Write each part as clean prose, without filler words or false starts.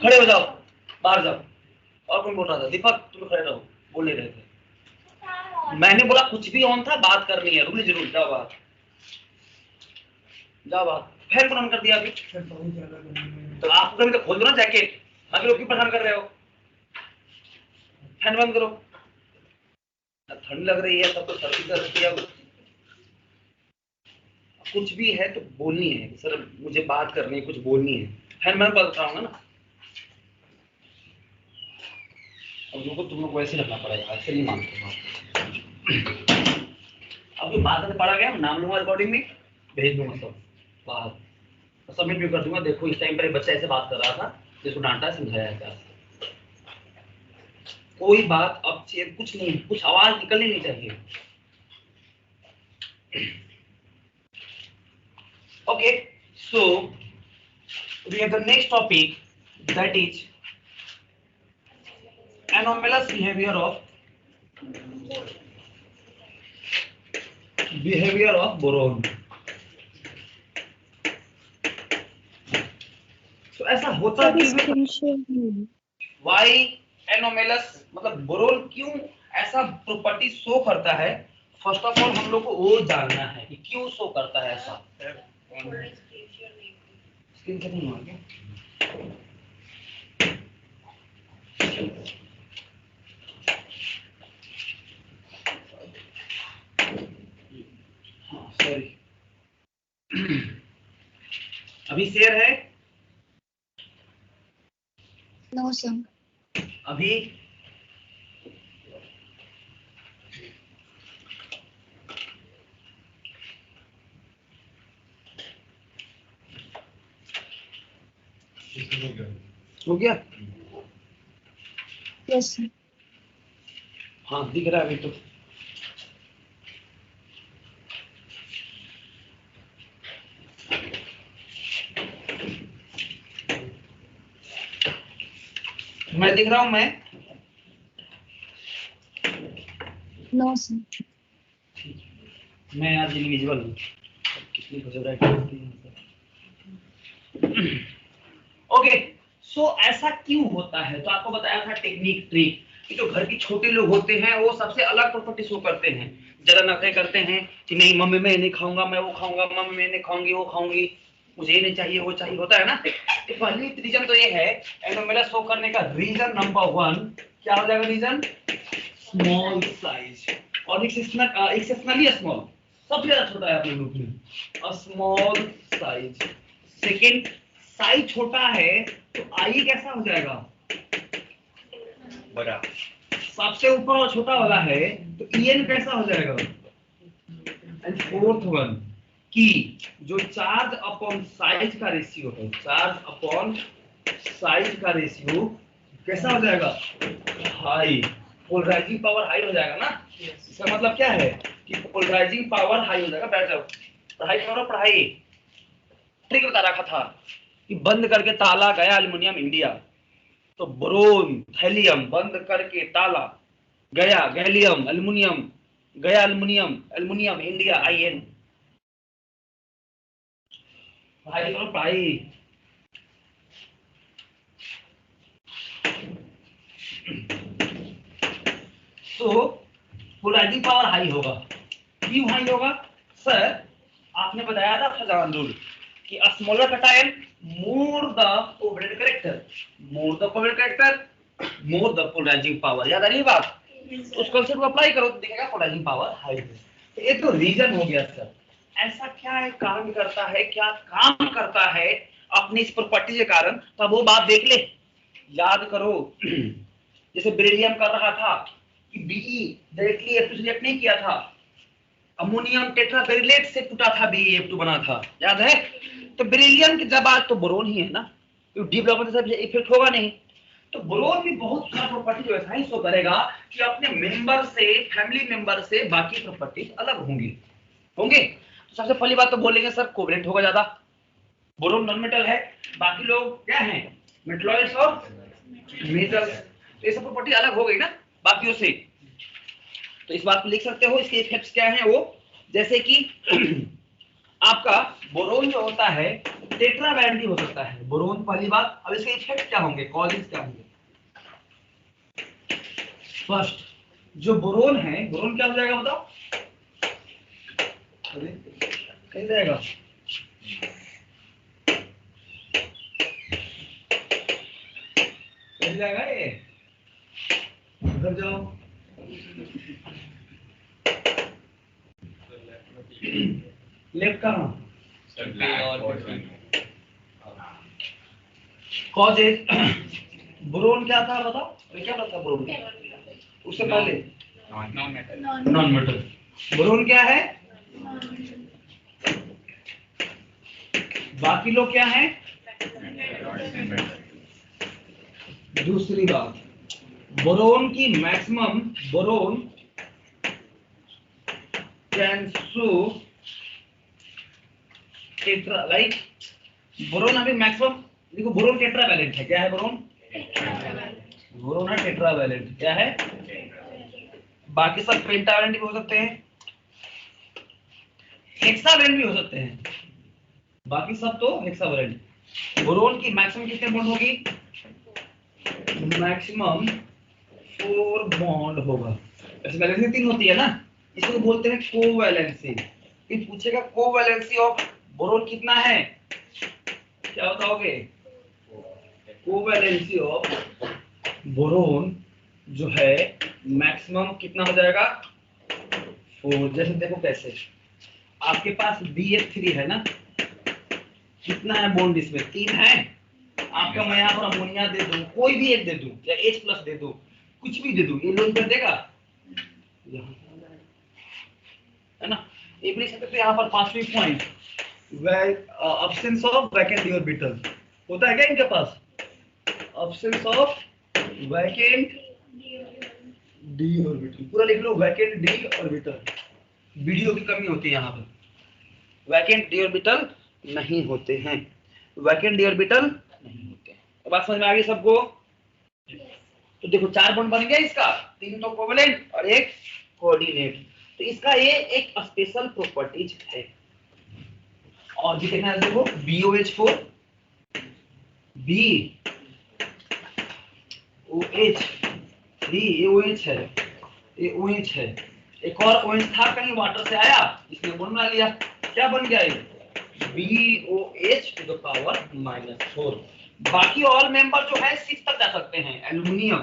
खड़े हो जाओ, बाहर जाओ। और कौन बोल रहा था? दीपक तुम खड़े रहो, बोल नहीं रहे थे। मैंने बोला कुछ भी ऑन था, बात करनी है, रूल जरूर। जाओ बाहर, जाओ बाहर। फैन कौन ऑन कर दिया अभी? तो आपको कभी तो खोल दो ना जैकेट, बाकी लोग क्यों परेशान कर रहे हो? फैन बंद करो। ठंड लग रही है, तब तो सर्दी कर रही है। कुछ भी है तो बोलनी है सर, मुझे बात करनी है, कुछ बोलनी है। फैन मैं बताऊंगा ना। अब लोगों को तुम लोग वैसे रखना पड़ेगा, ऐसे नहीं मानते। अब जो बात पढ़ा गया नाम लूंगा, रिकॉर्डिंग में भेज दूंगा सब बाहर, सबमिट भी कर दूंगा। देखो इस टाइम पर एक बच्चा ऐसे बात कर रहा था, जिसको डांटा समझाया था। कोई बात अब कुछ नहीं, कुछ आवाज निकलनी नहीं चाहिए। Okay, so we have the next topic, that is anomalous behavior of boron. तो ऐसा होता क्यों? Why anomalous मतलब बोरोन क्यों ऐसा प्रॉपर्टी शो करता है? फर्स्ट ऑफ ऑल हम लोग को वो जानना है कि क्यों शो करता है ऐसा। स्क्रीन से नहीं हुआ क्या? हाँ सॉरी। अभी शेयर है? No sir. अभी हो गया? Yes sir. हाँ दिख रहा है अभी तो। मैं दिख रहा हूँ मैं? No sir. मैं आज इनविजिबल हूँ। कितनी ओके, सो ऐसा क्यों होता है? तो आपको बताया था टेक्निक, ट्रिक कि जो घर के छोटे लोग होते हैं वो सबसे अलग प्रॉपर्टी शो करते हैं। जरा नखरे करते हैं कि नहीं मम्मी मैं नहीं खाऊंगा, मैं वो खाऊंगा, मम्मी मैं नहीं खाऊंगी, वो खाऊंगी, मुझे ये नहीं चाहिए, वो चाहिए, होता है ना। तो पहली रीजन तो ये है एनोमेला शो करने का। रीजन नंबर 1 क्या हो जाएगा? रीजन स्मॉल साइज और एक्सेप्शनली स्मॉल, सबसे ज्यादा छोटा है अपने ग्रुप में, स्मॉल साइज। सेकंड, साइज छोटा है तो आई कैसा हो जाएगा? बड़ा। सबसे ऊपर और छोटा वाला है तो ईएन कैसा हो जाएगा? एंड फोर्थ वन कि जो चार्ज अपॉन साइज का रेशियो है, चार्ज अपॉन साइज का रेशियो कैसा हो जाएगा? हाई। पोलराइजिंग पावर हाई हो जाएगा ना। इसका मतलब क्या है कि पोलराइजिंग पावर हाई हो जाएगा। बैठ जाओ, पढ़ाई करो, पढ़ाई। ट्रिक बता रखा था कि बंद करके ताला गया एल्युमिनियम इंडिया, तो बोरोन थैलियम बंद करके ताला गया गैलियम एल्युमिनियम, गया एल्युमिनियम एल्युमिनियम इंडिया आईएन। पढ़ाई करो, पढ़ाई। तो पोलराइजिंग पावर हाई होगा। क्यों हाई होगा? सर आपने बताया था फजान रूल कि smaller cation more the covalent character, more the covalent character more the polarising power. याद आ रही है बात? तो उस कांसेप्ट को अप्लाई करो तो दिखेगा पोलराइजिंग पावर हाई है। तो ये तो रीजन हो गया सर। ऐसा क्या है काम करता है, क्या काम करता है अपनी इस प्रॉपर्टी के कारण? तो वो बात देख ले, याद करो। जैसे बेरिलियम कर रहा था कि बीई डायरेक्टली F2 सिलेक्ट नहीं किया था, अमोनियम टेट्राबेरिलेट से टूटा था, BeF2 बना था, याद है? तो बेरिलियम की जब आज तो बोरोन ही है ना, तो डेवलपमेंट से इफेक्ट होगा नहीं। तो बोरोन भी बहुत सारा प्रॉपर्टी जो ऐसा ही शो करेगा कि अपने मेंबर से, फैमिली मेंबर से बाकी प्रॉपर्टी अलग होंगी होंगे। तो सबसे पहली बात तो बोलेंगे सर कोवेलेंट होगा ज्यादा, बोरोन नॉन मेटल है, बाकी लोग क्या हैं? मेटलॉइड्स और मेटल्स। तो ये सब प्रॉपर्टी अलग हो गई ना बाकियों से। तो इस बात को लिख सकते हो, इसके इफेक्ट्स क्या हैं वो, जैसे कि आपका बोरोन जो होता है टेट्रावैलेंट भी हो सकता है बोरोन, पहली बात। अब इसके इफेक्ट क्या होंगे, कॉजेज क्या होंगे? फर्स्ट, जो बोरोन है, बोरोन क्या हो जाएगा बताओ? कहीं जाएगा? कहीं जाएगा ये? उधर जाओ। लेफ्ट कहाँ? कॉजेज बोरोन क्या था बताओ? अरे क्या था बोरोन? उससे पहले नॉन मेटल। बोरोन क्या है? बाकी लोग क्या हैं? दूसरी बात, बोरोन की maximum, boron can show tetra, like boron अभी मैक्सिमम, देखो बोरोन टेट्रावैलेंट है। क्या है बोरोन? बोरोन है टेट्रावैलेंट। क्या है? बाकी सब पेंटावैलेंट भी हो सकते हैं, हेक्सावैलेंट भी हो सकते हैं, बाकी सब तो हेक्सावैलेंट। बोरोन की मैक्सिमम कितने बॉन्ड होगी? मैक्सिमम 4 बॉन्ड होगा। ऐसे वैलेंसी 3 होती है ना, इसको बोलते हैं कोवैलेंसी। फिर पूछेगा कोवैलेंसी ऑफ बोरोन कितना है, क्या बताओगे? कोवैलेंसी ऑफ बोरोन जो है मैक्सिमम कितना हो जाएगा? 4। जैसे देखो कैसे, आपके पास BF3 है ना, कितना है बॉन्ड इसमें? 3 है। आपका मैं यहाँ पर अमोनिया दे दूं, कोई भी एक दे दूं या H+ दे दूं, कुछ भी दे दूं, ये लोड कर देगा है ना। ये भी सकते यहाँ पर 5वीं point, absence of vacant D orbital होता है क्या इनके पास? Absence of vacant D orbital, पूरा लिख लो, वैकेंट डी ऑर्बिटल। वीडियो की कमी होती है यहाँ पर, वैकेंट डी ऑर्बिटल नहीं होते हैं, वैकेंट डी ऑर्बिटल नहीं होते हैं। बात समझ में आ गई सबको? तो देखो 4 बॉन्ड बन गया इसका, 3 तो कोवैलेंट और 1 कोऑर्डिनेट। तो इसका ये एक स्पेशल प्रॉपर्टीज है। और भी देखना है, देखो BOH4 BOH3 ये OH है, ये OH है। एक और OH था कहीं वाटर से आया, इसने बॉन्ड बना लिया, क्या बन गया ये? BOH⁻⁴। बाकी ऑल मेंबर जो है 6 तक जा सकते हैं। एल्युमिनियम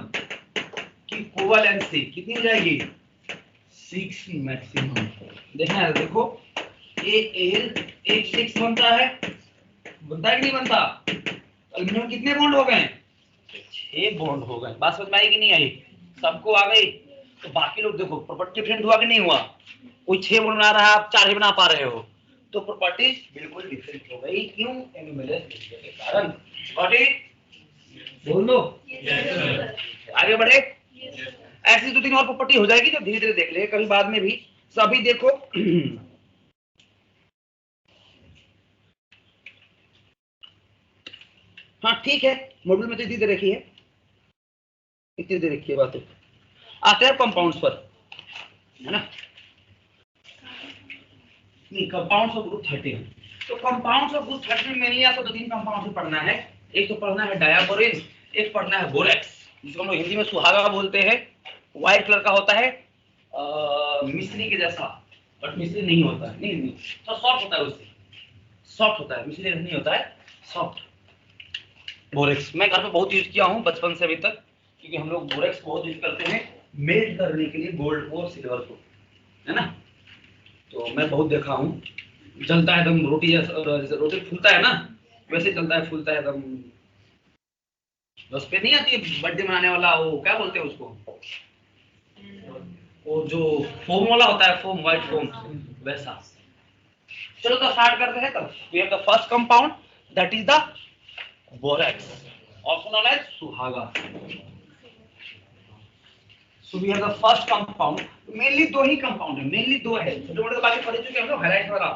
की कोवैलेंसी कितनी हो जाएगी? 6 मैक्सिमम। देखना है, देखो एक 6 बनता है कि नहीं बनता? एल्युमिनियम कितने बॉन्ड हो गए? 6 बॉन्ड हो गए। बात समझ में आई कि नहीं आई? सबको आ गई? तो बाकी लोग देखो प्रॉपर्टी डिफरेंट हुआ कि नहीं हुआ? कोई 6 बॉन्ड बना रहा है, आप 4 ही बना पा रहे हो, तो प्रॉपर्टी बिल्कुल डिफरेंट हो गई। क्यों? एनुमेरस के कारण। Got it? बोल दो। आगे बढ़े। ऐसी 2-3 और प्रॉपर्टी हो जाएगी जो धीरे धीरे देख ले कभी बाद में भी। सभी देखो हाँ ठीक है, मॉड्यूल में तो इतनी देर रखी है, इतनी देर रखी है बातें। आते हैं कंपाउंड्स पर, है ना। नहीं, कंपाउंड्स ऑफ ग्रुप 13। तो कंपाउंड्स ऑफ ग्रुप 13 में मेनली आपको 2-3 कंपाउंड पढ़ना है। एक तो पढ़ना है डायाबोरिन, एक पढ़ना है बोरेक्स, जिसको हम लोग हिंदी में सुहागा बोलते हैं। व्हाइट कलर का होता है, मिश्री के जैसा, बट मिश्री नहीं होता है, नहीं तो सॉफ्ट होता है, उससे सॉफ्ट होता है, मिश्री नहीं होता है, सॉफ्ट। बोरेक्स मैं घर पे बहुत यूज किया हूँ बचपन से अभी तक, क्योंकि हम लोग बोरेक्स बहुत यूज करते हैं मेल्ट करने के लिए गोल्ड को और सिल्वर को, है ना। तो मैं बहुत देखा हूँ, जलता है एकदम, रोटी जैसे रोटी फूलता है ना वैसे चलता है, फूलता है एकदम। बस पे नहीं आती है बर्थडे मनाने वाला, वो क्या बोलते हैं उसको, वो जो फोम वाला होता है, फोम, व्हाइट फोम, वैसा। चलो तो स्टार्ट करते हैं। तब we have the first compound, that is the borax, also known as सुहागा। So we have the first compound, mainly 2 he compound है, मेनली 2 है, छोटे मोटे तो बाकी पढ़ चुके हम लोग, हाइलाइट वाला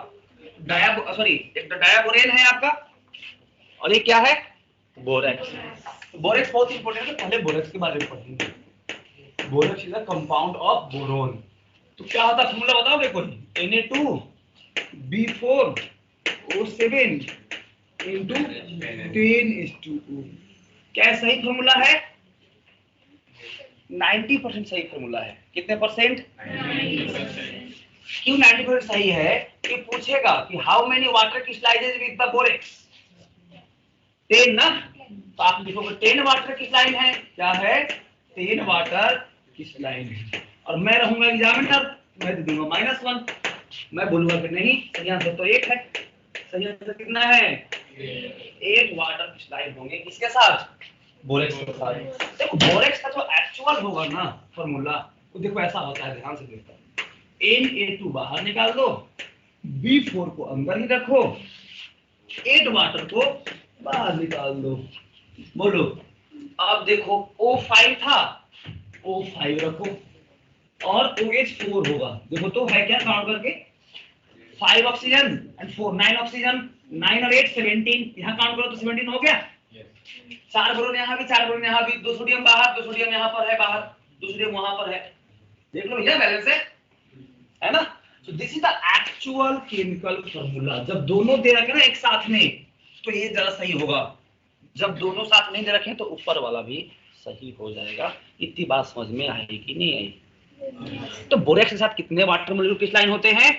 एक तो डायाबोरेन है आपका, और ये क्या है? बोरेक्स। बोरेक्स बहुत इंपॉर्टेंट है, पहले बोरेक्स के बारे में पढ़ेंगे। Borax is a compound of boron. तो क्या होता है फॉर्मूला बताओगे कोई? Na2 B4O7 into 10:2। क्या सही फॉर्मूला है? 90% सही फॉर्मूला है। कितने परसेंट? 90%। क्यों 90% सही है? कि पूछेगा कि how many water crystallises with the borax? 10 ना, तो आप लिखोगे 10 वाटर क्रिस्टलाइन है। क्या है? 10 वाटर क्रिस्टलाइन है। और मैं रहूंगा एग्जामिनर, मैं दे दूंगा -1। मैं बोलूंगा कि नहीं, सही आंसर तो 8 है। सही आंसर कितना है? 8 वाटर क्रिस्टलाइन होंगे। किसके साथ? बोरेक्स के साथ। देखो बोरेक्स का जो एक्चुअल होगा ना फॉर्मूला, वो देखो ऐसा होता है, ध्यान से देखो। Na2 बाहर निकाल दो, B4 को अंदर ही रखो, 8 वाटर को बाहर निकाल दो। बोलो, अब देखो O5 था, O5 रखो और OH4 होगा। देखो तो है क्या, काउंट करके 5 ऑक्सीजन एंड 4, 9 ऑक्सीजन, 9 और 8 17। यहाँ काउंट करो तो 17 हो गया। 4 बोरोन यहाँ भी, 4 बोरोन यहाँ भी, 2 सोडियम बाहर, 2 सोडियम यहाँ पर है बाहर, 2 सोडियम वहां पर है। देख लो भैया, बैलेंस है ना। So this is the actual chemical formula. जब दोनों दे रखे ना एक साथ में, तो ये जरा सही होगा। जब दोनों साथ नहीं दे रखे तो ऊपर वाला भी सही हो जाएगा। इतनी बात समझ में आएगी कि नहीं आई? तो बोरेक्स के साथ कितने वाटर मॉलिक्यूल क्रिस्टलाइन होते हैं?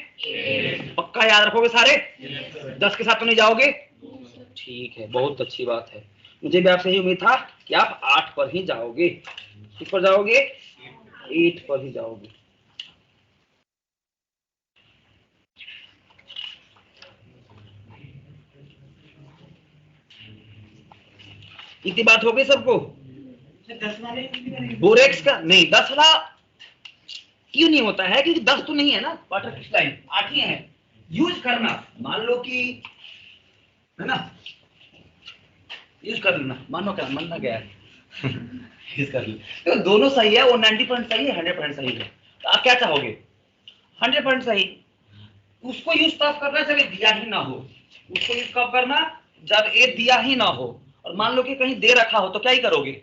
पक्का याद रखोगे सारे? 10 के साथ तो नहीं जाओगे? ठीक है, बहुत अच्छी बात है। मुझे भी आपसे यही उम्मीद था कि आप 8 पर ही जाओगे। किस पर जाओगे? 8 पर ही जाओगे। इतनी बात हो गई सबको? बोरेक्स का नहीं, 10 वाला क्यों नहीं होता है? क्योंकि 10 तो नहीं है ना वाटर क्रिस्टलाइन, 8 ही है। यूज करना, मान लो कि, है ना, यूज कर लेना। मानो क्या मानना क्या है? यूज कर ले। तो दोनों सही है, वो 90% सही है, 100% सही है। तो आप क्या चाहोगे? 100% सही। उसको यूज कब करना? जब ये दिया ही ना हो। उसको यूज कब करना? जब ये दिया ही ना हो। और मान लो कि कहीं दे रखा हो तो क्या ही करोगे?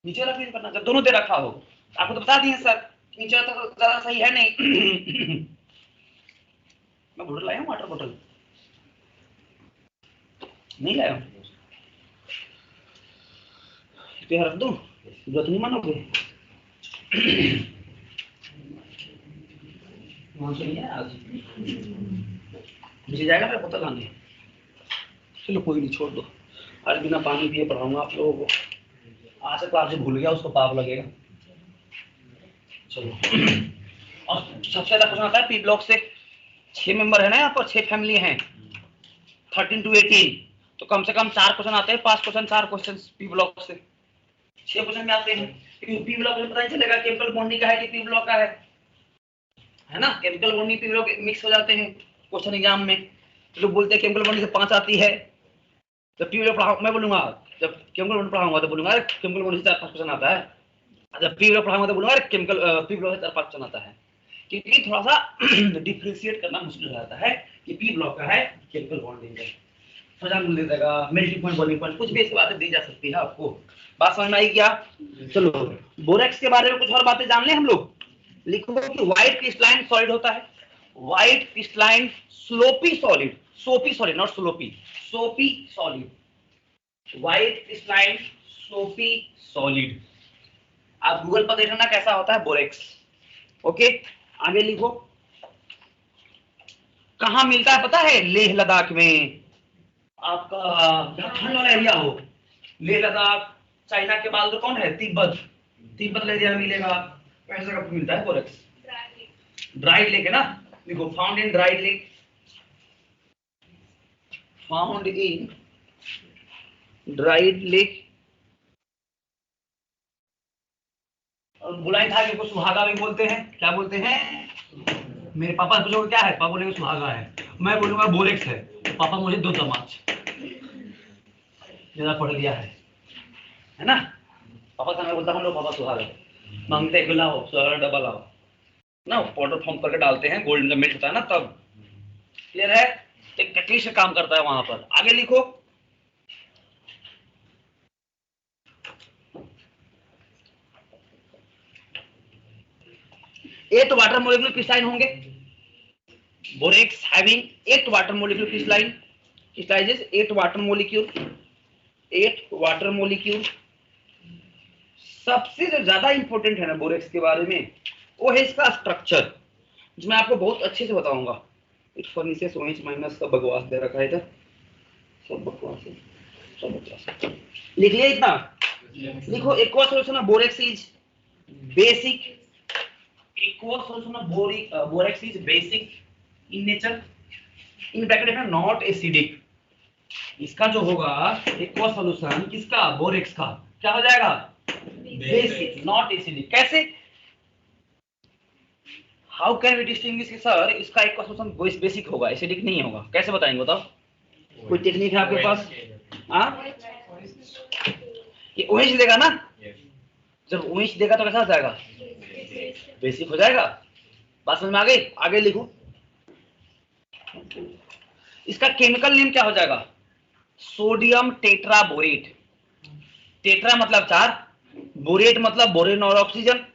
नीचे रख यूज करना। जब दोनों दे रखा हो, आपको तो बता दिए सर, नीचे तो ज्यादा सही है नहीं। मैं बोतल लाया हूँ, वाटर बोतल नहीं लाया हूँ, तो रख दूं? जरूरत नहीं मानोगे? वहां से नहीं है आज, मुझे जाएगा मेरा बोतल लाने। चलो कोई नहीं, छोड़ दो। आज बिना पानी पिए पढ़ाऊंगा आप लोगों को। आज से क्लास भूल गया, उसको पाप लगेगा। चलो, और सबसे ज्यादा क्वेश्चन आता है पी ब्लॉक से। 6 मेंबर है ना यहाँ पर, 6 फैमिली हैं, 13 to 18। तो कम से कम 4 क्वेश्चन आते हैं, 5 क्वेश्चन, 4 क्वेश्चन पी ब्लॉक से। 6 क्वेश्चन में आते हैं। पी ब्लॉक में पता नहीं चलेगा केमिकल बॉन्डिंग का है कि पी ब्लॉक का है ना। Chemical bonding P block mix हो जाते हैं क्वेश्चन एग्जाम में। लोग बोलते हैं केमिकल बॉन्डिंग से 5 आती है। जब पी ब्लॉक पढ़ाऊंगा, मैं बोलूंगा, जब केमिकल बॉन्डिंग पढ़ाऊंगा तो बोलूंगा अरे केमिकल बॉन्डिंग से 4-5 क्वेश्चन आता है। जब पी ब्लॉक पढ़ाऊंगा तो बोलूंगा अरे केमिकल पी ब्लॉक से 4-5 क्वेश्चन आता है। क्योंकि थोड़ा सा डिफरेंशिएट करना मुश्किल हो जाता है कि पी ब्लॉक का है केमिकल बॉन्डिंग का। एग्जाम्पल दे देगा, मेल्टिंग पॉइंट, बॉइलिंग पॉइंट, कुछ भी ऐसी बातें दी जा सकती है आपको। बात समझ में आई क्या? चलो, बोरेक्स के बारे में कुछ और बातें जान लें हम लोग। लिखो कि व्हाइट क्रिस्टलाइन सॉलिड होता है। व्हाइट क्रिस्टलाइन स्लोपी सॉलिड, सोपी सॉलिड, नॉट स्लोपी, सोपी सॉलिड। व्हाइट क्रिस्टलाइन सोपी सॉलिड। आप गूगल पर देखना कैसा होता है बोरेक्स। ओके, आगे लिखो। कहां मिलता है पता है? लेह लद्दाख में। आपका ठंड वाला एरिया हो, लेह लद्दाख, चाइना के बाद तो कौन है? तिब्बत, तिब्बत एरिया मिलेगा। कैसे जगह पर मिलता है बोरेक्स? ड्राई लेक है ना। देखो, found in dry lake, found in dried lake. और बुलाई था कि सुहागा भी बोलते हैं। क्या बोलते हैं? मेरे पापा पूछोगे क्या है? पापा बोलेंगे सुहागा है। मैं बोलूंगा बोरेक्स है। तो पापा मुझे 2 तमाच ज्यादा पढ़ लिया है ना। पापा से मैं बोलता हूँ, लो पापा सुहागा मांगते हैं, लाओ सुहागा डब्बा लाओ ना। पाउडर फॉर्म करके डालते हैं, गोल्ड का मिल्क होता है ना तब। क्लियर है? एक कैटलिस्ट से काम करता है वहां पर। आगे लिखो। ये तो वाटर मॉलिक्यूल क्रिस्टलाइन होंगे। Borax having 8 water molecule crystallizes 8 water molecule. सबसे जो ज्यादा इंपॉर्टेंट है ना बोरेक्स के बारे में, वो है इसका स्ट्रक्चर, जो मैं आपको बहुत अच्छे से बताऊंगा। इट फर्निशेस OH माइनस का बकवास दे रखा है इधर, सब बकवास है, सब बकवास है। लिख लिया इतना? लिखो aqua solution of borax is basic, aqua solution of borax is basic in nature, in bracket में नॉट एसिडिक। इसका जो होगा एक्वा सॉल्यूशन किसका, बोरेक्स का, क्या हो जाएगा, बेसिक नॉट एसिडिक। कैसे, हाउ कैन वी डिस्टिंग्विश कि सर इसका एक्वा सॉल्यूशन बेसिक होगा, एसिडिक नहीं होगा, कैसे बताएंगे बताओ? कोई टेक्निक है आपके पास? हाँ, ये OH देगा ना, जब OH देगा तो कैसा हो जाएगा, बेसिक हो जाएगा। बात समझ में आ गई? आगे लिखो, इसका केमिकल नेम क्या हो जाएगा, सोडियम टेट्राबोरेट। टेट्रा मतलब 4, बोरेट मतलब बोरेन और ऑक्सीजन,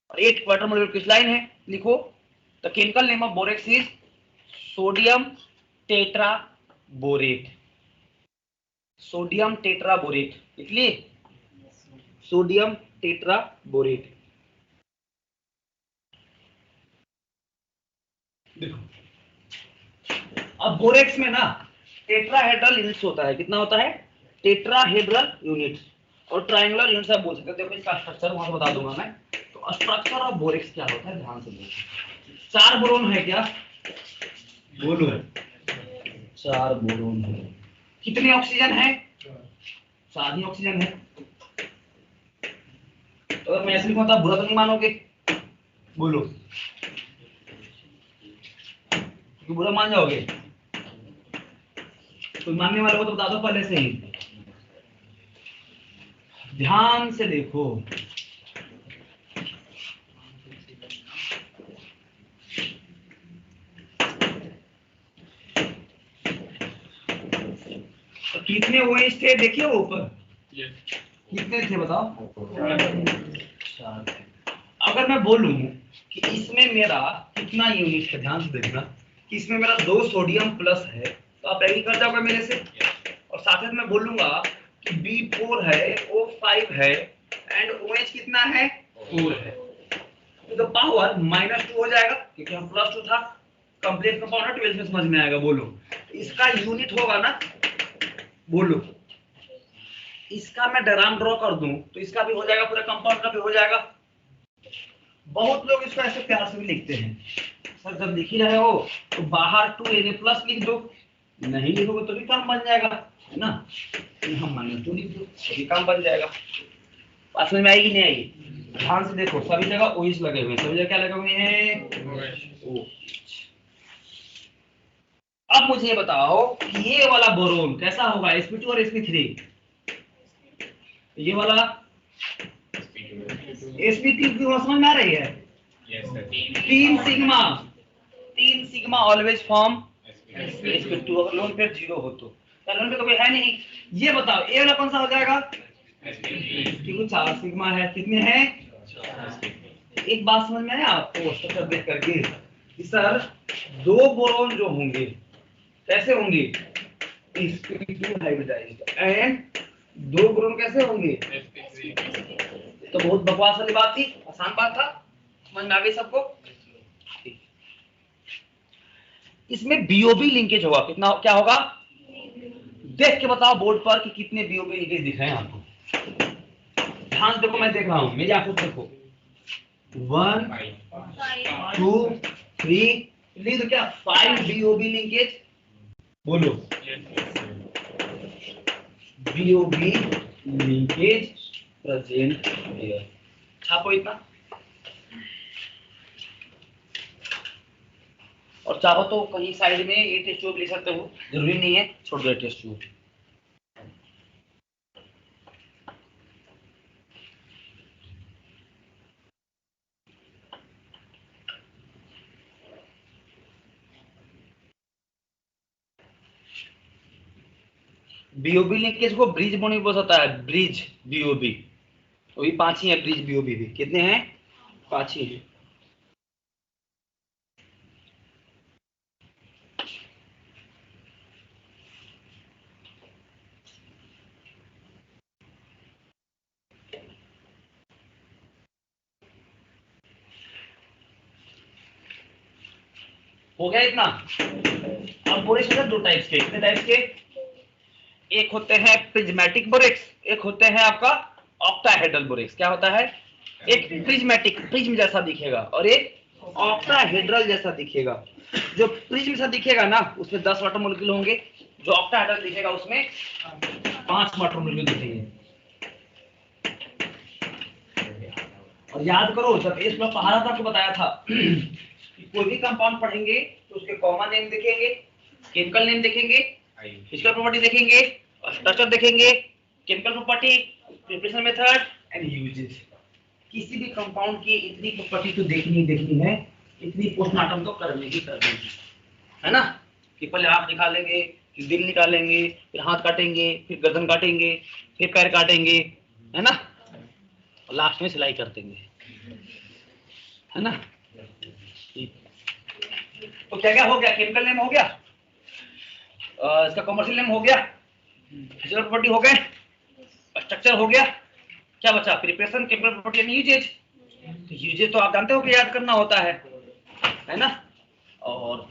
और 8 वाटर मोलिक्यूल क्रिस्टलाइन है। लिखो, the chemical name of borax is sodium tetraborate. Sodium tetraborate लिख लिए, सोडियम टेट्राबोरेट। देखो, अब बोरेक्स में ना टेट्राहेड्रल यूनिट्स होता है, कितना होता है, टेट्राहेड्रल यूनिट्स, और ट्रायंगुलर यूनिट्स आप बोल सकते हो। देखो इसका स्ट्रक्चर वहां से बता दूंगा मैं। तो स्ट्रक्चर ऑफ बोरेक्स क्या होता है, ध्यान से देखो। 4 बोरोन है क्या, बोलो, 4 बोरोन है। कितने ऑक्सीजन है, 4 ही ऑक्सीजन है। तो अगर मैं ऐसे लिखूं तो बुरा तो नहीं मानोगे, बोलो, क्योंकि बुरा मान जाओगे। तो मानने वालों को तो बता दो पहले से ही। ध्यान से देखो, तो कितने OH थे देखिए ऊपर, कितने थे बताओ, 4। अगर मैं बोलूं कि इसमें मेरा कितना यूनिट है, ध्यान से देखना, कि इसमें मेरा 2 सोडियम प्लस है, तो आप एग्री कर जाओगे मेरे से। और साथ में मैं बोलूंगा कि B4 है, O5 है, एंड OH कितना है, 4 है, तो द पावर -2 हो जाएगा, क्योंकि हम +2 था। कंप्लीट कंपाउंड है, 12 में समझ में आएगा। बोलो, इसका यूनिट होगा ना, बोलो, इसका मैं डायग्राम ड्रॉ कर दूं तो इसका भी हो जाएगा, पूरा कंपाउंड का भी हो जाएगा। बहुत लोग इसको ऐसे प्यार से भी लिखते हैं, सर जब लिख ही रहे हो तो बाहर 2Na+ लिख दो, नहीं लिखोगे तो भी काम बन जाएगा, है ना। हम -2 लिख दो, भी काम बन जाएगा। बात समझ में आएगी नहीं आएगी? ध्यान से देखो, सभी जगह OH लगे हुए हैं, सभी जगह क्या लगे हुए हैं, OH। अब मुझे ये बताओ कि ये वाला बोरोन कैसा होगा, sp2 और sp3? ये वाला sp3 की समझ में आ रही है? 3 सिग्मा ऑलवेज फॉर्म sp2, अगर लोन पेयर 0 हो तो। लोन पे तो कोई है नहीं। ये बताओ ए वाला कौन सा हो जाएगा, क्योंकि 4 सिग्मा है, कितने हैं, एक बात समझ में आया आपको स्ट्रक्चर देख करके कि सर 2 बोरोन जो होंगे कैसे होंगे, sp2 हाइब्रिडाइज्ड, एंड 2 बोरोन कैसे होंगे, तो बहुत बकवास वाली बात थी, आसान बात था, समझ में आ गई सबको? इसमें BOB लिंकेज होगा, कितना, क्या होगा, देख के बताओ बोर्ड पर कि कितने BOB लिंकेज दिख रहे हैं आपको। ध्यान से देखो, मैं देख रहा हूं, मेरी आंखों से देखो, 1 2 3, लिख दो क्या, 5 BOB लिंकेज, बोलो, BOB लिंकेज प्रेजेंट हियर। छापो इतना, और चाहो तो कहीं साइड में ये टेस्ट ट्यूब लिख सकते हो, जरूरी नहीं है, छोड़ दो टेस्ट ट्यूब। BOB लिंकेज को ब्रिज बोनी बोल सकता है, ब्रिज BOB, तो ये 5 ही है, ब्रिज BOB भी कितने हैं, 5 ही हैं। हो गया इतना। अब बोरेक्स होते हैं दो टाइप्स के, कितने टाइप्स के? एक होते हैं प्रिज्मेटिक बोरेक्स, एक होते हैं आपका ऑक्टाहेड्रल बोरेक्स। क्या होता है? एक प्रिज्मेटिक, प्रिज्म जैसा दिखेगा, और एक ऑक्टाहेड्रल जैसा दिखेगा। जो प्रिज्म जैसा दिखेगा ना उसमें 10 वाटर मॉलिक्यूल होंगे, जो ऑक्टाहेड्रल दिखेगा उसमें 5 वाटर मॉलिक्यूल दिखेंगे। और याद करो जब इस बार पढ़ा था आपको बताया था कि कोई भी कंपाउंड पढ़ेंगे तो उसके कॉमन नेम देखेंगे, केमिकल नेम देखेंगे, फिजिकल प्रॉपर्टी देखेंगे, स्ट्रक्चर देखेंगे, chemical property, preparation method and uses. किसी भी कंपाउंड की इतनी प्रॉपर्टी तो देखनी है, इतनी पोस्टमार्टम तो करनी ही है ना। कि पहले आंख निकालेंगे, फिर दिल निकालेंगे, फिर हाथ काटेंगे, फिर गर्दन काटेंगे, फिर पैर काटेंगे, है ना, और लास्ट में सिलाई कर देंगे, है ना। तो क्या क्या हो गया? केमिकल नेम हो गया, इसका कमर्शियल नेम हो गया, फिजिकल प्रॉपर्टी हो गए, स्ट्रक्चर हो गया, क्या बचा? Preparation, chemical property and uses. तो यूजेज तो आप जानते हो कि याद करना होता है ना। और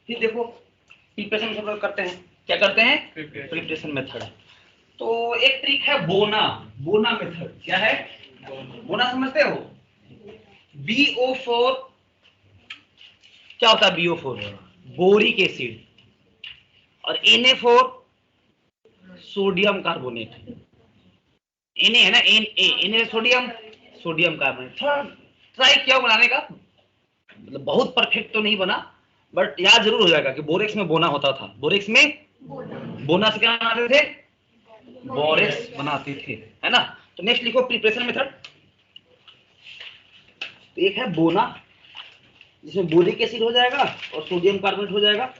फिर देखो प्रिपरेशन मेथड करते हैं, क्या करते हैं? Preparation method. तो एक ट्रिक है बोना मेथड। क्या है? बोना समझते हो? BO4 क्या होता है? BO4 बोरिक एसिड, और Na4 सोडियम कार्बोनेट। Na है ना, Na सोडियम कार्बोनेट। थोड़ा ट्राई किया बनाने का, मतलब बहुत परफेक्ट तो नहीं बना, बट याद जरूर हो जाएगा कि बोरेक्स में बोना होता था। बोरेक्स में बोना से क्या बनाते थे? बोरेक्स बनाते थे, है ना। तो नेक्स्ट लिखो प्रिपरेशन मेथड। तो एक है बोना जिसमें बोरिक एसिड हो जाएगा और सोडियम कार्बोनेट हो जाएगा।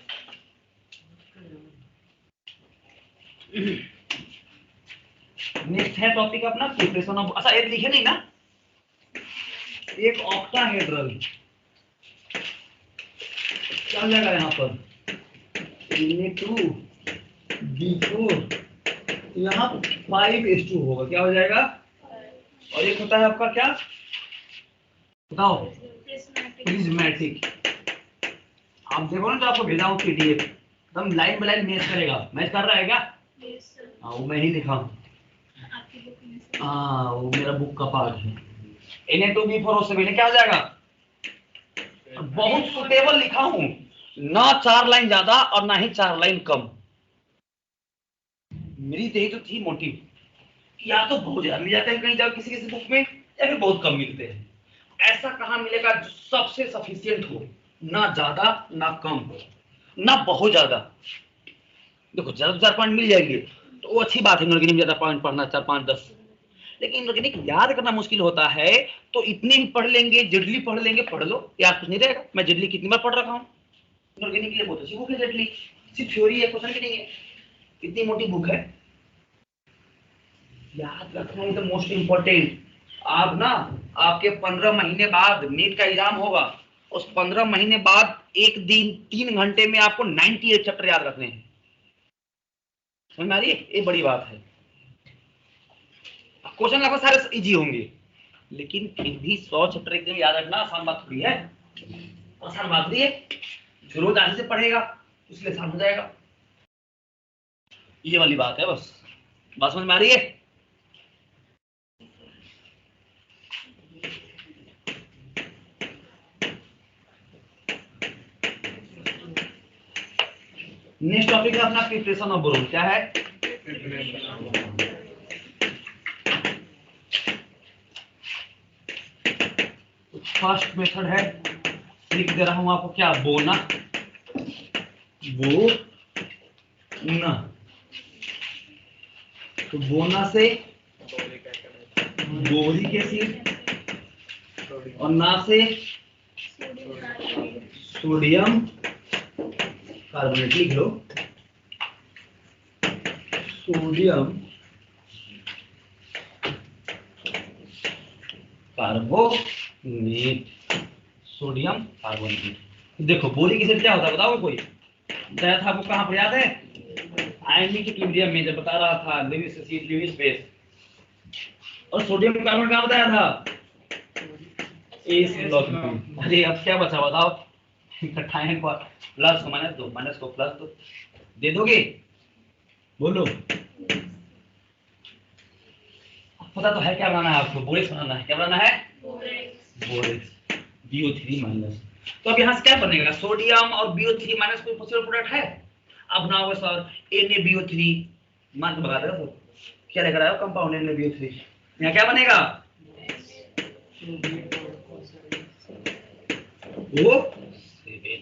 नेक्स्ट है टॉपिक अपना प्रिपरेशन ऑफ, अच्छा एक लिखे नहीं ना, एक ऑक्टाहेड्रल। क्या हो जाएगा यहाँ पर? Na2B4, यहाँ 5s2 होगा। क्या हो जाएगा? और एक होता है आपका क्या बताओ? प्रिज्मेटिक। आप देखो ना, जो आपको भेजा हूँ PDF, एकदम लाइन बाय लाइन मैच करेगा। मैच कर रहा है क्या? हाँ, वो मैं ही लिखा हूँ। हाँ, वो मेरा बुक का पार्ट है। Na2B4 उससे मैंने क्या हो जाएगा? बहुत सुटेबल लिखा हूँ, ना 4 लाइन ज्यादा और ना ही 4 लाइन कम। मेरी यही तो थी मोटिव, या तो बहुत ज्यादा मिल जाते हैं कहीं जाओ किसी बुक में, या फिर बहुत कम मिलते हैं। ऐसा कहाँ मिलेगा जो सबसे सफिशिएंट हो, ना ज्यादा ना कम, ना बहुत ज्यादा। देखो ज्यादा 4 पॉइंट मिल जाएंगे तो वो अच्छी बात है, इनऑर्गेनिक ज्यादा पॉइंट पढ़ना 4 5 10। लेकिन इनऑर्गेनिक याद करना मुश्किल होता है, तो इतनी भी पढ़ लेंगे, जेडली पढ़ लेंगे, पढ़ लो, याद कुछ नहीं रहेगा। मैं जेडली कितनी बार पढ़ रखा हूँ। इनऑर्गेनिक के लिए बहुत अच्छी बुक है जेडली, सिर्फ थ्योरी है, क्वेश्चन भी नहीं है, इतनी मोटी बुक है। याद रखना इज द मोस्ट इंपॉर्टेंट। आप ना, आपके 15 महीने बाद नीट का एग्जाम होगा, उस 15 महीने बाद एक दिन 3 घंटे में आपको 98 चैप्टर याद रखने हैं। समझ में आ रही है? ये बड़ी बात है। क्वेश्चन लगभग सारे इजी होंगे, लेकिन फिर भी 100 चैप्टर एक दिन याद रखना आसान बात थोड़ी है। आसान बात नहीं है, जो रोज आगे से पढ़ेगा उसके लिए आसान हो जाएगा। ये वाली बात है, बस बात समझ में आ रही है? नेक्स्ट टॉपिक है अपना प्रिपरेशन ऑफ बोरोन। क्या है? फर्स्ट मेथड है, लिख दे रहा हूं आपको, क्या? बोना तो बोना से बोरिक एसिड और ना से सोडियम कार्बोनेट। लिख लो सोडियम कार्बोनेट, सोडियम कार्बोनेट। देखो बोरिक एसिड क्या होता है बताओ कोई? बताया था आपको, कहां पर याद है? आयनिक इक्विलिब्रियम में जब बता रहा था लेविस एसिड, लेविस बेस। और सोडियम कार्बोनेट कहां बताया था? इस ब्लॉक में। अरे अब क्या बचा बताओ? कटायन को प्लस माइनस दो, माइनस को प्लस दो, दे दोगे? बोलो। पता तो है क्या बनाना है आपको, बोरेक्स बनाना है। क्या बनाना है? बोरेक्स। BO3 minus. तो अब यहाँ से क्या बनेगा? सोडियम और BO3 माइनस कोई पॉसिबल प्रोडक्ट है? अब बनाओगे सर NaBO3 मान बता दो तो क्या लेकर आयो कंपाउंड NaBO3, यहाँ क्या बनेगा? वो 7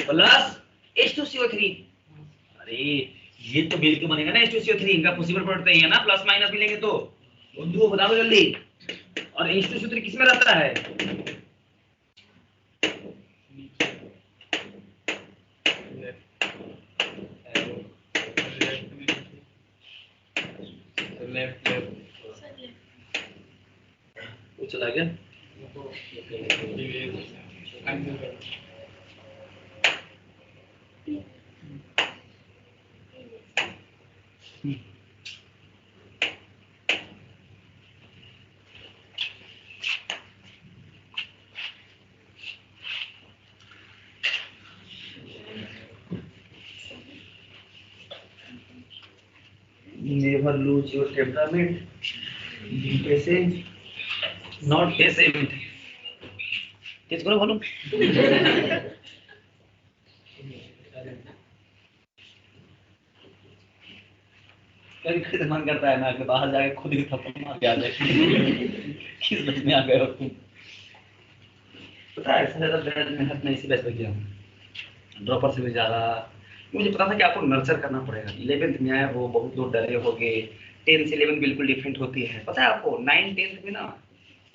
प्लस H2CO3। अरे ये तो बिल्कुल बनेगा ना H2CO3, इनका पॉसिबल प्रोडक्ट नहीं है ना, प्लस माइनस मिलेंगे तो दो बता दो जल्दी। और H2CO3 किस में रहता है? लेफ्ट वो चला गया। Never lose your temperament. Be patient, not patient. तेज करो वॉल्यूम। कभी मन करता है ना कि बाहर जाके खुद ही थप्पड़ मार के आ जाए। किस बस में आ गए हो तुम? पता है ऐसा ज्यादा मेहनत नहीं इसी बस पे किया हूँ, ड्रॉपर से भी ज्यादा। मुझे पता था कि आपको नर्चर करना पड़ेगा। 11th में आए हो, बहुत दूर डरे होगे। 10 से 11 बिल्कुल डिफरेंट होती है, पता है आपको। 9 10 में ना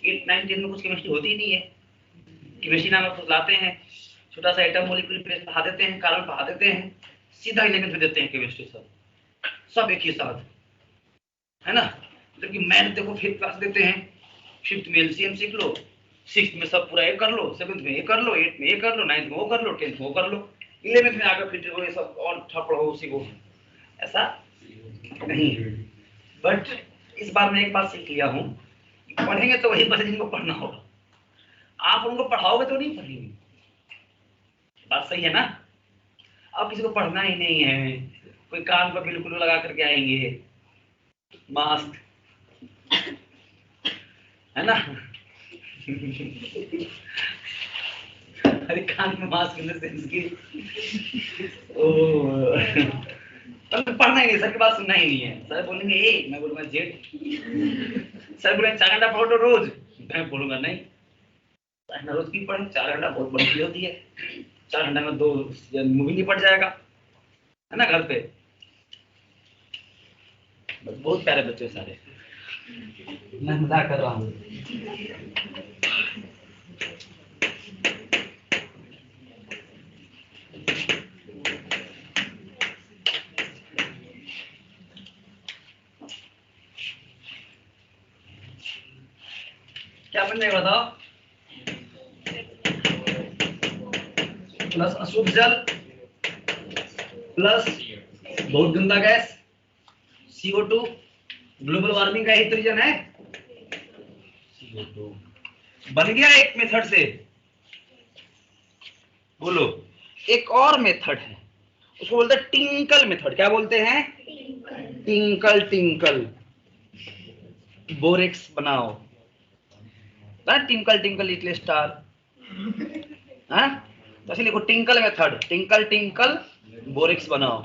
8 9 10 में कुछ केमिस्ट्री होती ही नहीं है। केमिस्ट्री नाम आप लाते हैं, छोटा सा एटम मॉलिक्यूल पे पढ़ा देते हैं, कार्बन पढ़ा देते हैं, सीधा 11th में देते हैं केमिस्ट्री सब एक ही साथ, है ना। जबकि मैथ देखो 5th क्लास देते हैं, 5th में एलसीएम सीख लो, 6th में सब पूरा ये कर लो, 7th में ये कर लो, 8th में ये कर लो, 9th में वो कर लो, 10th में वो कर लो, 11th में आकर फिर वो ये सब और ठप रहो उसी को। ऐसा नहीं है। बट इस बार मैं एक बात सीख लिया हूँ, पढ़ेंगे तो वही बच्चे जिनको पढ़ना होगा, आप उनको पढ़ाओगे तो नहीं पढ़ेंगे। बात सही है ना। अब किसी को पढ़ना ही नहीं है, कोई कान पर बिल्कुल लगा करके आएंगे, मास्क, है ना। अरे कान में मास्क इन द सेंस की पढ़ना ही नहीं, सर की बात सुनना ही नहीं है। सर बोलेंगे ए, मैं बोलूंगा जेड। सर बोलेंगे 4 घंटा पढ़ो रोज, मैं बोलूंगा नहीं, 4 घंटा रोज की पढ़े, 4 घंटा बहुत बड़ी चीज होती है। 4 घंटा में 2 मूवी नहीं पढ़ जाएगा, है ना। घर पे बहुत प्यारे बच्चे सारे, मैं मजाक कर रहा हूँ। क्या बन जाएगा बताओ? प्लस अशुद्ध जल प्लस बहुत गंदा गैस CO2, ग्लोबल वार्मिंग का एक रीजन है CO2। बन गया एक मेथड से। बोलो, एक और मेथड है, उसको बोलते हैं टिंकल मेथड। क्या बोलते हैं? टिंकल। टिंकल बोरेक्स बनाओ ना, टिंकल टिंकल लिटिल स्टार, हाँ तो ऐसे लिखो tinkle method, tinkle tinkle borax बनाओ।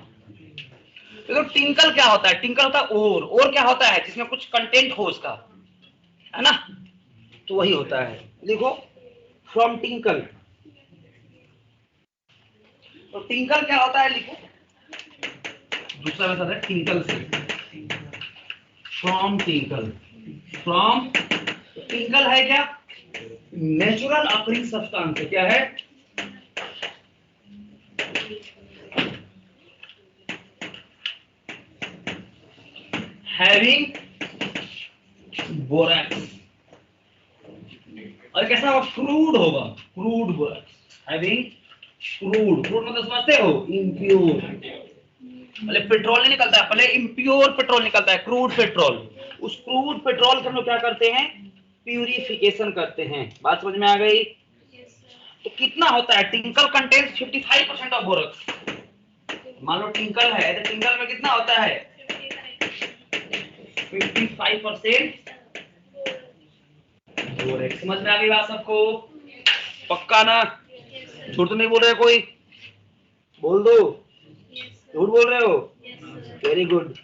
तो टिंकल क्या होता है? टिंकल होता है और क्या होता है? जिसमें कुछ कंटेंट हो उसका, है ना, तो वही होता है। लिखो फ्रॉम टिंकल। तो टिंकल क्या होता है? लिखो दूसरा मेथड है टिंकल से, फ्रॉम टिंकल। फ्रॉम टिंकल है क्या? Natural occurring substance. क्या है? Having borax. और कैसा होगा? क्रूड होगा, crude borax. Having crude, crude मतलब समझते हो? इम्प्योर। पहले पेट्रोल नहीं निकलता है, पहले इम्प्योर पेट्रोल निकलता है, क्रूड पेट्रोल। उस क्रूड पेट्रोल को हम लोग क्या करते हैं? प्यूरिफिकेशन करते हैं। बात समझ में आ गई? तो कितना होता है? Tincal contains 55% of borax. मान लो टिंकल है तो टिंकल में कितना होता है? 55% बोरॉक्स। समझ में आ गई बात सबको? पक्का ना? झूठ तो नहीं बोल रहे कोई? बोल दो, झूठ बोल रहे हो? Very good.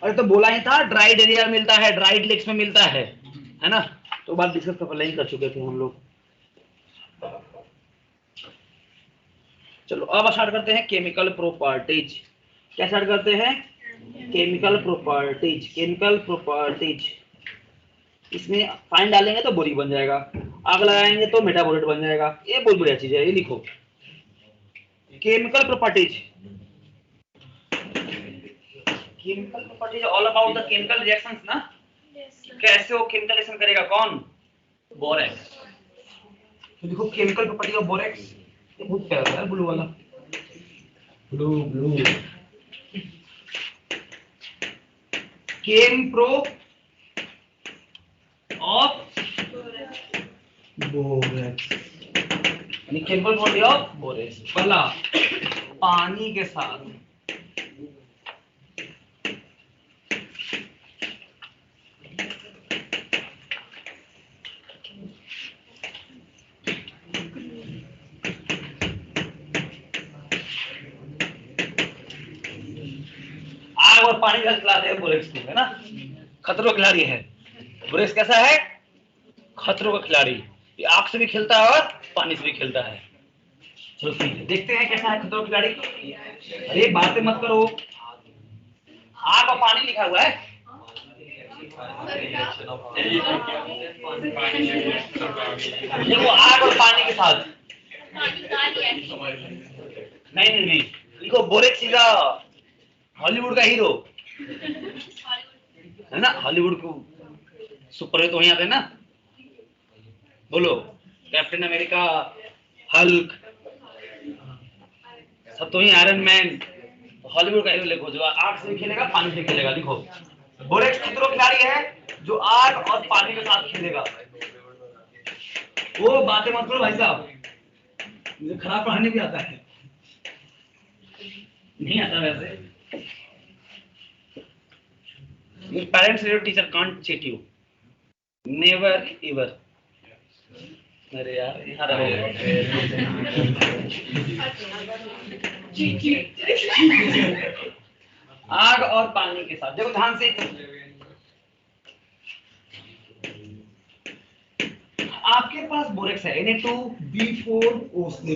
अरे तो बोला ही था ड्राइड एरिया में मिलता है, ड्राइड लेक्स में मिलता है ना? तो बात डिस्कस पहले ही कर चुके थे हम लोग। चलो अब स्टार्ट करते हैं केमिकल प्रॉपर्टीज। क्या स्टार्ट करते हैं? Chemical properties. केमिकल प्रॉपर्टीज इसमें फाइन डालेंगे तो बोरी बन जाएगा, आग लगाएंगे तो मेटाबोरेट बन जाएगा। ये बहुत बढ़िया चीज है, ये लिखो chemical properties. Chemical properties all about the chemical reactions ना। कैसे वो केमिकल रिएक्शन करेगा? कौन? बोरेक्स। तो देखो केमिकल प्रॉपर्टी ऑफ बोरेक्स, ये बहुत प्यारा है ब्लू वाला, blue blue. Came pro of borax, यानी केमिकल प्रॉपर्टी ऑफ बोरेक्स। पहला, पानी के साथ आग और पानी का खिलाते हैं बोरेक्स को, है ना? खतरों का खिलाड़ी है बोरेक्स। कैसा है? खतरों का खिलाड़ी। ये आग से भी खेलता है और पानी से भी खेलता है। चलो ठीक है, देखते हैं कैसा है खतरों का खिलाड़ी। अरे बातें मत करो, आग और पानी लिखा हुआ है। देखो आग और पानी के साथ नहीं नहीं नहीं, लिखो बोरेक्स इज हॉलीवुड का हीरो, है ना? हॉलीवुड को सुपर हीरो तो वहीं आते हैं ना। बोलो, कैप्टन अमेरिका, हल्क, सब तो ही, आयरन मैन। हॉलीवुड का हीरो लिखो जो आग से भी खेलेगा पानी से खेलेगा। लिखो बोरेक्स खतरों खिलाड़ी है जो आग और पानी के साथ खेलेगा। वो बातें मत करो भाई साहब, मुझे खराब पढ़ाने भी आता है। नहीं आता वैसे। Parents teacher can't cheat you, never ever. अरे यार यहाँ आग और पानी के साथ देखो ध्यान से। आपके पास बोरेक्स है Na2B4O7,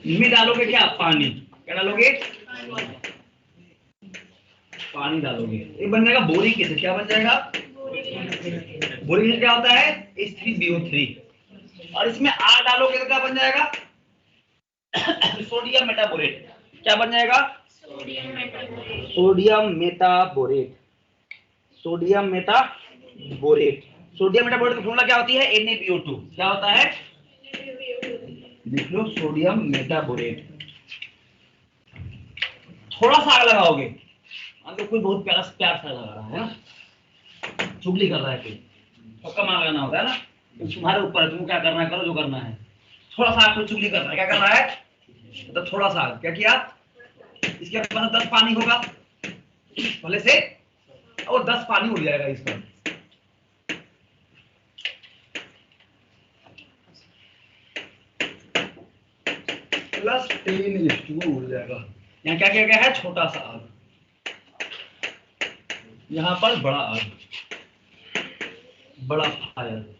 इनमें डालोगे क्या? पानी। क्या डालोगे? पानी डालोगे, ये बन जाएगा बोरिक एसिड। क्या बन जाएगा? बोरिक एसिड क्या होता है? H3BO3। और इसमें आग डालोगे तो क्या बन जाएगा? Sodium metaborate. क्या बन जाएगा? Sodium metaborate. Sodium metaborate. Sodium metaborate की फॉर्मूला क्या होती है? NaBO2। क्या होता है? लिख लो सोडियम मेटाबोरेट। थोड़ा सा आग लगाओगे, अगर कोई बहुत प्यार से लगा रहा है ना, चुगली कर रहा है कोई, तो कम आग लगाना होता है ना। तुम्हारे ऊपर है, तुमको क्या करना है करो, जो करना है। थोड़ा सा आग को चुगली कर रहा है, क्या कर रहा है? मतलब थोड़ा सा आग, क्या किया? इसके पास 10 पानी होगा पहले से, और 10 पानी उड़ जाएगा इस पर। प्लस 10:2 उड़ जाएगा। यहाँ क्या क्या क्या है? छोटा सा आग, यहाँ पर बड़ा आग, बड़ा फायर,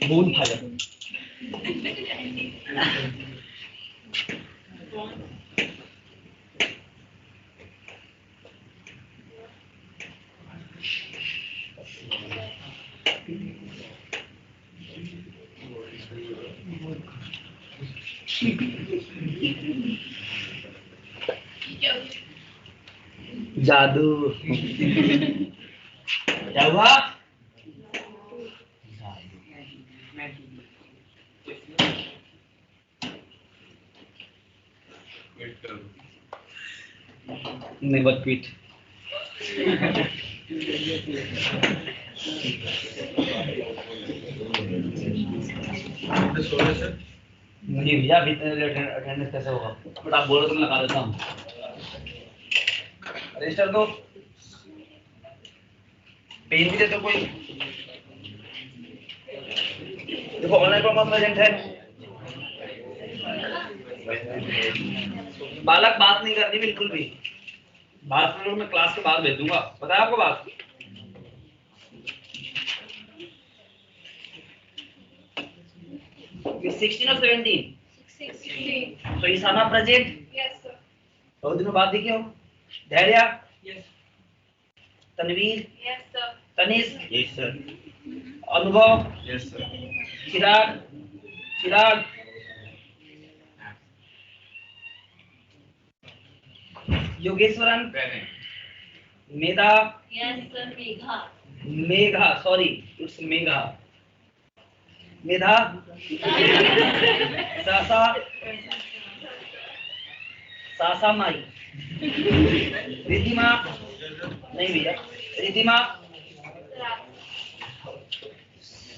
बोन फायर। जादू। क्या हुआ? Never quit. नहीं भैया अभी अटेंडेंस कैसे होगा, बट आप बोलो तो मैं लगा देता हूँ। रजिस्टर दो, पेन भी दे दो कोई। देखो ऑनलाइन कौन प्रेजेंट है। बालक बात नहीं करनी बिल्कुल भी, बात करो मैं क्लास के बाद भेज दूंगा, पता है आपको बात। You're 16 or 17? 16. So Isana present? Yes, sir. बहुत दिनों बाद देखे हो। Dhairya? Yes. Tanveer? Yes, sir. Tanishk? Yes, sir. Anubhav? Yes, sir. Chirag? Chirag? Yogeshwaran? Present. Medha? Yes, sir. Megha. Megha, sorry it's Megha. Medha? Sasa? Sasa माई? रिद्धिमा? नहीं भैया, Riddhima?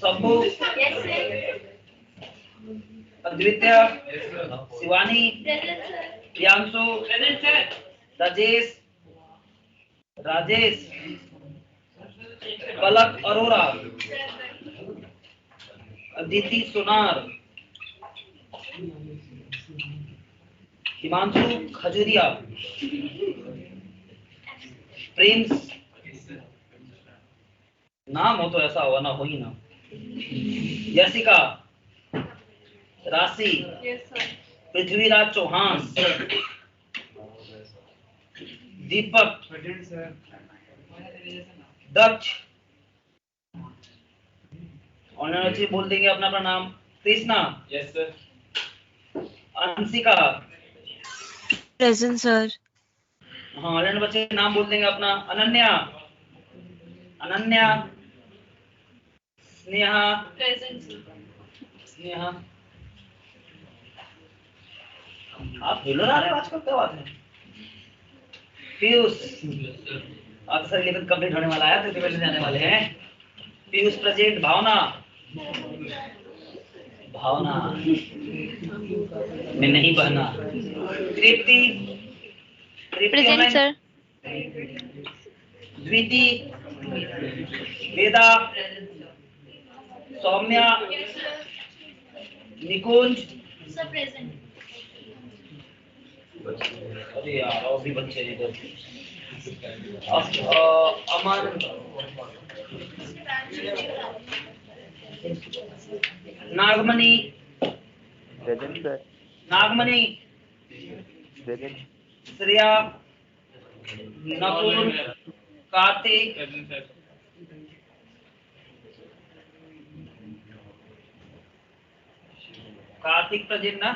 Sabbu? Yes, sir. Advitya? Yes, sir. Shivani? Present, sir. Priyanshu? Rajesh? Rajesh? Palak Arora? Aditi Sonar? Himanshu Khajuria? Prince? नाम हो तो ऐसा हो ना, हो ही ना। यशिका? राशि? Yes, sir. पृथ्वीराज चौहान? दीपक? Present, sir. दक्ष? ऑनलाइन बच्चे बोल देंगे अपना अपना नाम। Krishna? Yes, sir. Anshika? Present sir. हाँ ऑनलाइन बच्चे नाम बोल देंगे अपना। अनन्या? अनन्या? स्नेहा? Present, sir. स्नेहा? आप फेलर आ रहे हो आजकल, क्या बात है। पीयूष? आप सर लेकिन कंप्लीट होने वाला है तो पेपर जाने वाले हैं। पीयूष प्रेजेंट। भावना? भावना मैं नहीं बहना। Tripti? Present online? Sir. Dviti? Veda? Saumya? Yes, sir. Nikunj? Sir, present. अरे यार और भी बच्चे हैं इधर। Aman? Nagmani? Present sir. Nagmani? Present. Shreya? Nakul? Kartik? Present, sir. Kartik present ना।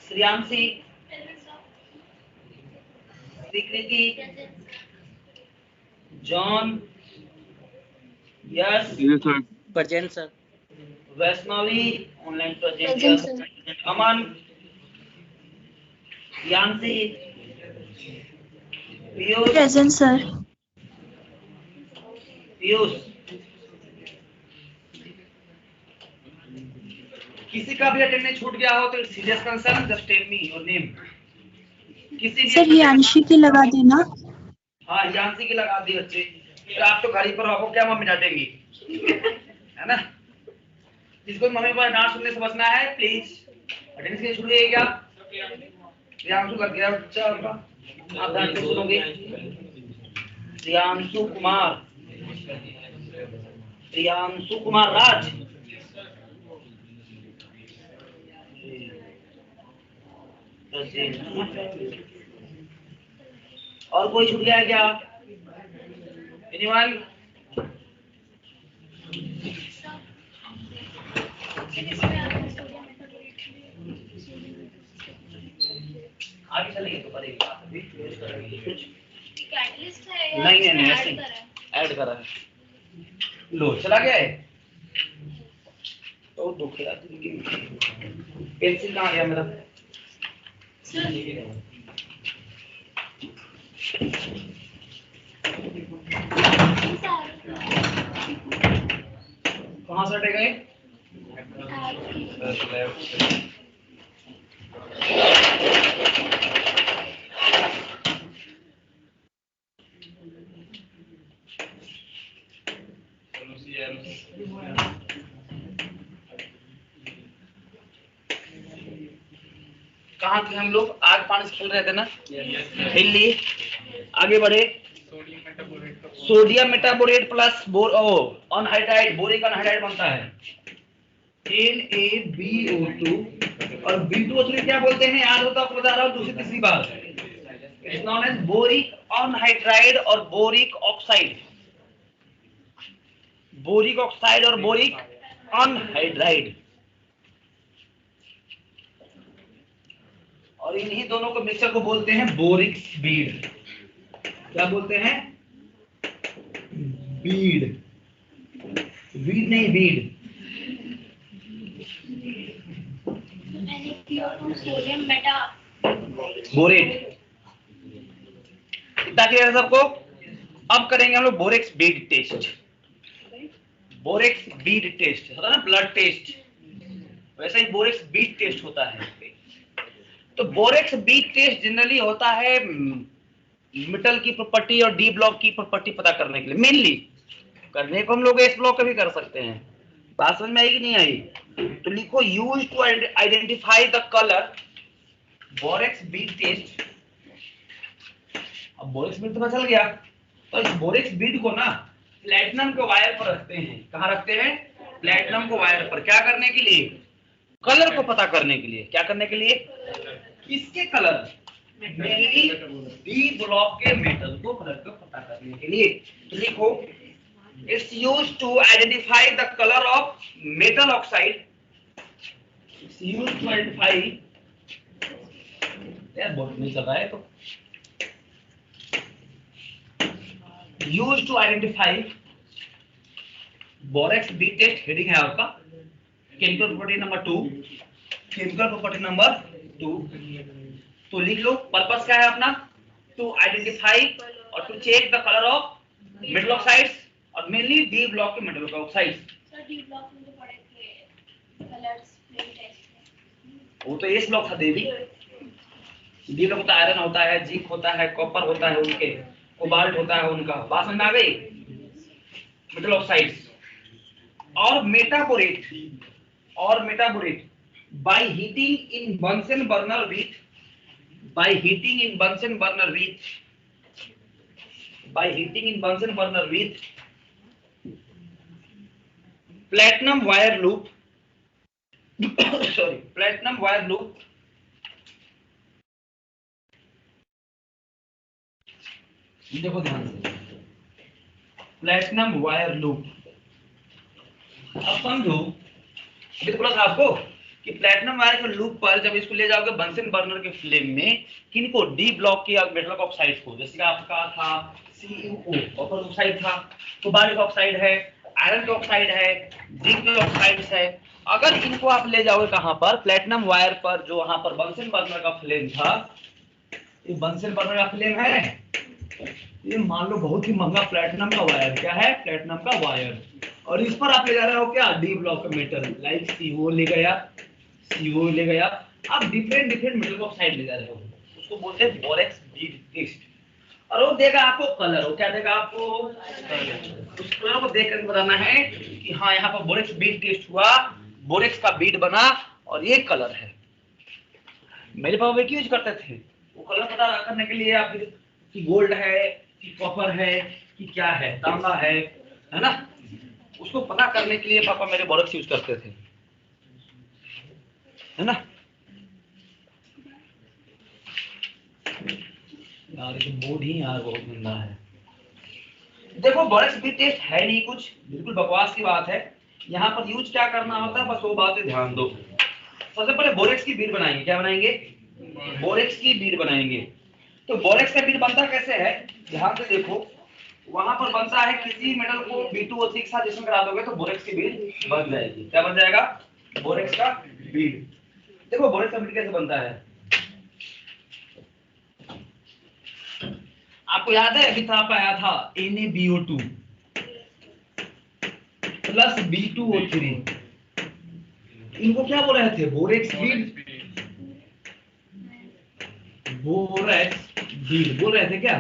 Shriyanshi? Swikriti? John? Yash? Present sir. Vaishnavi? Online present. Present, sir. Aman? Yanshi? Piyush? Present sir. Piyush? किसी का भी अटेंडेंस छूट गया हो तो serious concern, just tell me your name. किसी भी सर यांशी की लगा देना। हाँ यांशी की लगा दी बच्चे, फिर आप तो घर ही पर हो, आपको क्या मम्मी डांटेंगी, है ना। जिसको मम्मी पापा डांट सुनने से बचना है प्लीज अटेंडेंस के छूट गई क्या। प्रियांशु कर गया बच्चा आपका, आप डांट के सुनोगे। प्रियांशु कुमार? प्रियांशु कुमार राज? और कोई छूट गया है क्या। एनीवन? आगे चलेंगे तो करेंगे बात अभी। Catalyst है या नहीं इसमें नहीं add ऐसे करा है? ऐड करा है। लो चला गया है तो दुख है। पेंसिल कहाँ गया मेरा। Sir. कहाँ से हटे गए? कहाँ थे हम लोग? आग पानी से खेल रहे थे ना? खेल लिए, आगे बढ़े। Sodium metaborate plus anhydride, boric anhydride बनता है NaBO2 और B2O3 क्या बोलते हैं? याद होता आपको बता रहा हूँ दूसरी तीसरी बार। It's known as boric anhydride और बोरिक ऑक्साइड। बोरिक ऑक्साइड और बोरिक अनहाइड्राइड, और इन्हीं दोनों को मिक्सचर को बोलते हैं बोरिक बीड। क्या बोलते हैं? बीड, बीड नहीं बीड। Sodium metaborate. इतना क्लियर है सबको? अब करेंगे हम लोग borax bead test. Borax bead test होता है ना, ब्लड टेस्ट, वैसे ही बोरेक्स बीड टेस्ट होता है। तो बोरेक्स बीड टेस्ट जनरली होता है मेटल की प्रॉपर्टी और डी ब्लॉक की प्रॉपर्टी पता करने के लिए। मेनली करने को हम लोग एस ब्लॉक का भी कर सकते हैं। बात समझ में आई कि नहीं आई? तो लिखो use to identify the colour borax bead test. अब बोरेक्स बीड तो पता चल गया, तो इस बोरेक्स बीड को ना प्लैटिनम के वायर पर रखते हैं। कहाँ रखते हैं? प्लैटिनम को वायर पर। क्या करने के लिए? कलर को पता करने के लिए। क्या करने के लिए? किसके कलर? मेनली डी ब्लॉक के मेटल को कलर को पता करने के लिए। तो लिखो it's used to identify the colour of metal oxide. It's used to identify, यार बहुत नहीं चल रहा है, तो used to identify borax bead test. Heading है आपका chemical property number 2, chemical property number 2। तो लिख लो पर्पस क्या है अपना? टू आइडेंटिफाई और to check the colour of metal oxides और मेनली डी ब्लॉक के metal oxides. Sir D block में जो पढ़े थे कलर्स फ्लेम टेस्ट, वो तो एस ब्लॉक था देवी। डी ब्लॉक होता है आयरन होता है, जिंक होता है, कॉपर होता है, उनके कोबाल्ट होता है उनका। बात समझ में आ गई? मेटल ऑक्साइड्स और मेटाबोरेट, और metaborate by heating in Bunsen burner with, by heating in Bunsen burner with, by heating in Bunsen burner with platinum wire loop sorry, platinum wire loop देखो ध्यान से, प्लेटिनम वायर लूप। अब समझो, ये तो बोला था आपको कि प्लेटिनम वायर के लूप पर जब इसको ले जाओगे बंसन बर्नर के फ्लेम में, किनको? डी ब्लॉक की मेटल ऑक्साइड को, जैसे कि आपका था CuO कॉपर ऑक्साइड था, कोबाल्ट ऑक्साइड है, आयरन का ऑक्साइड है, जिंक के ऑक्साइड्स है। अगर इनको आप ले जाओगे कहां पर? प्लेटिनम वायर पर, जो वहां पर बंसन बर्नर का फ्लेम था। ये बंसन बर्नर का फ्लेम है, ये मान लो बहुत ही महंगा प्लेटिनम का वायर। क्या है? प्लेटिनम का वायर। और इस पर आप ले जा रहे हो क्या? डी ब्लॉक का मेटल, लाइक CO ले गया, CO ले गया। आप डिफरेंट डिफरेंट मेटल ऑक्साइड ले जा रहे हो, उसको बोलते हैं बोरेक्स बीड टेस्ट। और वो देगा आपको कलर। वो क्या देगा आपको? उस कलर को देख कर बताना है कि हाँ यहाँ पर बोरेक्स बीड टेस्ट हुआ, बोरेक्स का बीड बना और ये कलर है। मेरे पापा वे क्यों यूज करते थे? वो कलर पता करने के लिए, आप कि गोल्ड है कि कॉपर है कि क्या है, तांबा है ना, उसको पता करने के लिए पापा मेरे बोरेक्स यूज करते थे, है ना। यार ये बोर्ड ही यार बहुत गंदा है। देखो बोरेक्स बीड टेस्ट है नहीं कुछ, बिल्कुल बकवास की बात है। यहाँ पर यूज क्या करना होता है, बस वो बातें ध्यान दो। सबसे पहले बोरेक्स की बीड बनाएंगे। क्या बनाएंगे? बोरेक्स की बीड बनाएंगे। तो बोरेक्स का बीड बनता कैसे है? ध्यान से देखो, वहां पर बनता है किसी मेटल को B2O3 के साथ रिएक्शन करा दोगे तो बोरेक्स की बीड बन जाएगी। क्या बन जाएगा? बोरेक्स का बीड। देखो बोरेक्स का बीड कैसे बनता है, आपको याद है? अभी था आया था NaBO2, प्लस B2O3। इनको क्या बोल रहे थे? बोरेक्स बीड, बोरेक्स बीड बोल रहे थे क्या?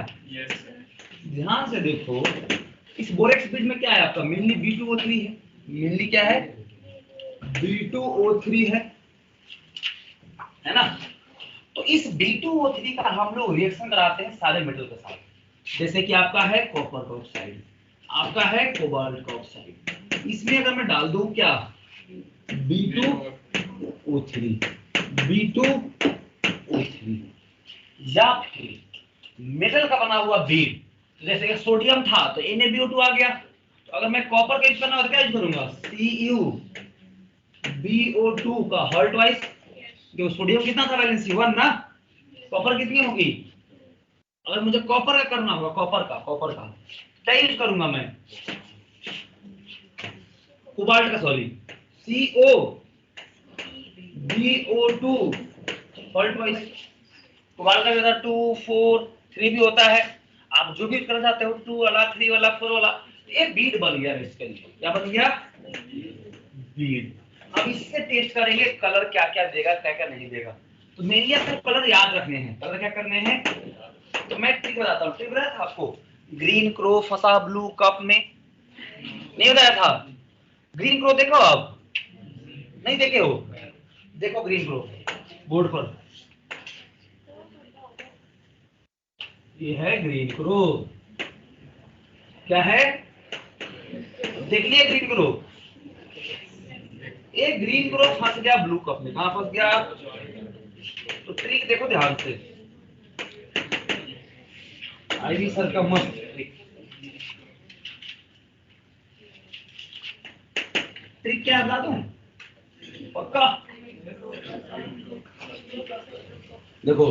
ध्यान से देखो, इस बोरेक्स बीड में क्या है आपका? मेनली B2O3 है। मेनली क्या है? B2O3 है ना? तो इस B2O3 का हम लोग रिएक्शन कराते हैं सारे मेटल के साथ। जैसे कि आपका है कॉपर का ऑक्साइड, आपका है कोबाल्ट का ऑक्साइड। इसमें अगर मैं डाल दूं क्या? B2O3, B2O3, या फिर मेटल का बना हुआ बीड, तो जैसे कि सोडियम था तो NaBO2 आ गया। तो अगर मैं कॉपर का यूज करना हो तो क्या यूज करूंगा? CuBO2 का हॉल्ट वाइज। जो सोडियम कितना था वैलेंसी? 1 ना। कॉपर कितनी होगी? अगर मुझे कॉपर का करना होगा, कॉपर का क्या यूज करूंगा मैं? कोबाल्ट का, sorry, COBO2 halt wise. Cobalt का भी 2 4 3 भी होता है। आप जो भी यूज करना चाहते हो, 2 वाला, 3 वाला, 4 वाला, ये बीड बन गया इसके लिए। क्या बन गया? बीड। अब इससे टेस्ट करेंगे कलर क्या क्या देगा, क्या क्या नहीं देगा। तो मेनली आपको कलर याद रखने हैं। कलर क्या करने हैं? तो मैं ट्रिक बताता हूँ। ट्रिक बताया था आपको, ग्रीन क्रो फंसा ब्लू कप में, नहीं बताया था? ग्रीन क्रो देखो, आप नहीं देखे हो? देखो ग्रीन क्रो बोर्ड पर, ये है ग्रीन क्रो। क्या है? देख लिया ग्रीन क्रो? ये ग्रीन क्रो फंस गया ब्लू कप में। कहां फंस गया? तो ट्रिक देखो ध्यान से, आईवी सर का मस्त ट्रिक। ट्रिक क्या बता दूं? पक्का देखो,